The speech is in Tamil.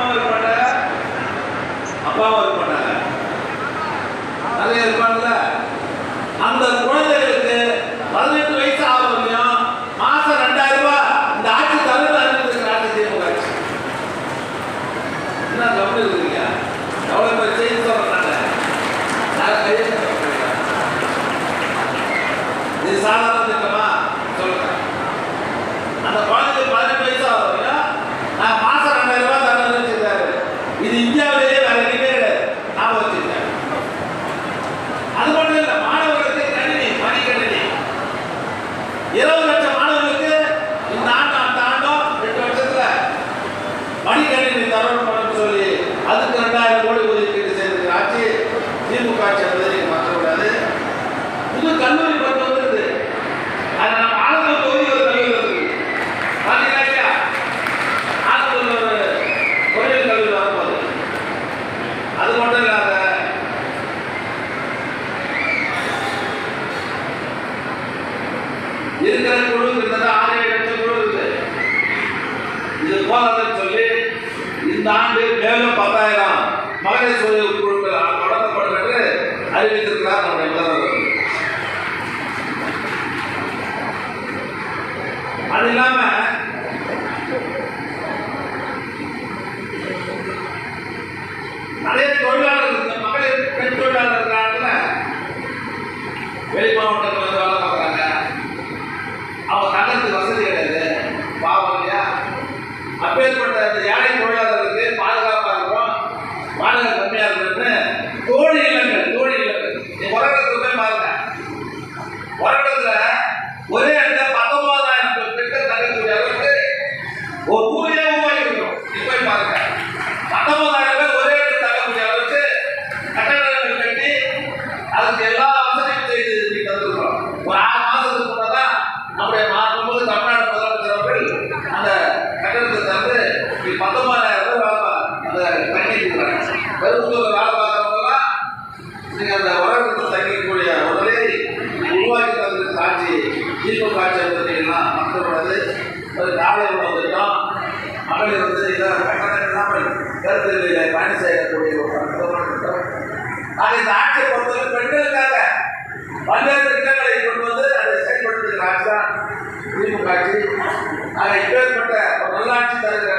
அம்மாவும் இருக்க மாட்டாங்க, அப்பாவும் இருக்க மாட்டாங்க, நிறைய இருப்பாங்கல்ல. அந்த குழந்தைகளுக்கு 18 வயசு ஆகிறவரையும் மாசம் 2000 ரூபாய் இந்த ஆட்சி தருவது அறிவித்திருக்கிற ஆட்சி திமுக ஆட்சி. என்ன கவனம் இருக்குறீங்க? எவ்வளவு பேர் செய்தி சொல்றாங்க? இது சாதாரண திட்டமா சொல்லுங்க. அந்த குழந்தைக்கு 18 வயசு ஆகிறவரையும் நான் மாசம் 2000 ரூபாய் தரணும்னு வச்சிருக்காரு. இது இந்தியாவிலேயே வேற எங்கேயுமே கிடையாது. நான் வச்சிருக்கேன். அது மட்டும் இல்ல, மாணவர்களுக்கு கணினி, மடிக்கணினி 20 லட்சம் மாணவர்களுக்கு இந்த ஆண்டு அந்த ஆண்டும் 2 வருஷத்துல மடிக்கணினி தரணும் சொல்லி அதுக்கு 2000 கோடி ஒதுக்கீடு செய்திருக்கிற ஆட்சி திமுக ஆட்சி. என்பதை நீங்க மறக்கக்கூடாது. புது கல்லூரி பருவம் வந்துருது. அதை நம்ம ஆளுநர் தொகுதி ஒரு கல்லூரி வருது. பாத்தீங்களா இல்லையா? ஆளுநர் ஒரு பொறியியல் கல்லூரி வரப்போகுது. அது மட்டும் இல்லாத இருக்கிற குழு கிட்டத்தட்ட 6-7 லட்சம் குழு இருக்குது. இது போதாதுன்னு சொல்லி இந்த ஆண்டு மேலும் 10,000 மகளிர் சுய குழுக்கள் தொடங்கப்படும் என்று அறிவித்திருக்கிறார் நம்முடைய முதல்வர். அது இல்லாம நிறைய தொழிலாளர்கள், மகளிர் பெண் தொழிலாளர் இருக்கிறாங்கல்ல, வெளி மாவட்டத்தில் வந்து வேலை பார்க்குறாங்க. அவங்க நகரத்துக்கு வசதி கிடையாது, பாவம் இல்லையா? அப்பேற்பட்ட அந்த ஏழை தொழிலாளர்களுக்கு பாதுகாப்பாக இருக்கும், வாடகை கம்மியாக இருக்குன்னு தோழி இல்லங்கள் நீ உலகத்துக்கு போய் பாருங்க. உலகத்துல ஒரே இடத்துல 19,000 பெண்கள் தங்கக்கூடிய அளவுக்கு ஒரு ஊரே உருவாகிருக்கும். நீ போய் பாருங்க. 19,000 பேர் ஒரே இடத்துல தங்கக்கூடிய அளவுக்கு கட்டடங்கள் கட்டி அதுக்கு எல்லா வசதியும் செய்து தந்துருக்கோம். ஒரு 6 மாசத்துக்கு முன்னதான் நம்முடைய மாறும்போது தமிழ்நாடு முதலமைச்சர் அவர்கள் அந்த கட்டடத்தை தந்து 19,000 பேர் அந்த தங்கிக்கிறாங்க. பெரும்புத்தூர்ல வேலை பார்க்கறவங்கலாம் நீங்க அந்த உலகத்தில் தங்கிக்கூடிய உடலை உருவாக்கி தந்திருக்கிற ஆட்சி திமுக ஆட்சி என்பதையெல்லாம் மக்களோடது. ஒரு காலை உணவு திட்டம், மகளிர் வந்து கட்டணம் இல்லாமல் கருத்துகளில் பயணம் செய்யக்கூடிய ஒரு அற்புதமான திட்டம். இந்த ஆட்சியை பொறுத்தவரை பெண்களுக்காக பல்வேறு திட்டங்களை கொண்டு வந்து அதை செயல்படுத்துகிற ஆட்சி தான் திமுக ஆட்சி. இப்பேற்பட்ட ஒரு நல்லாட்சி தருகிற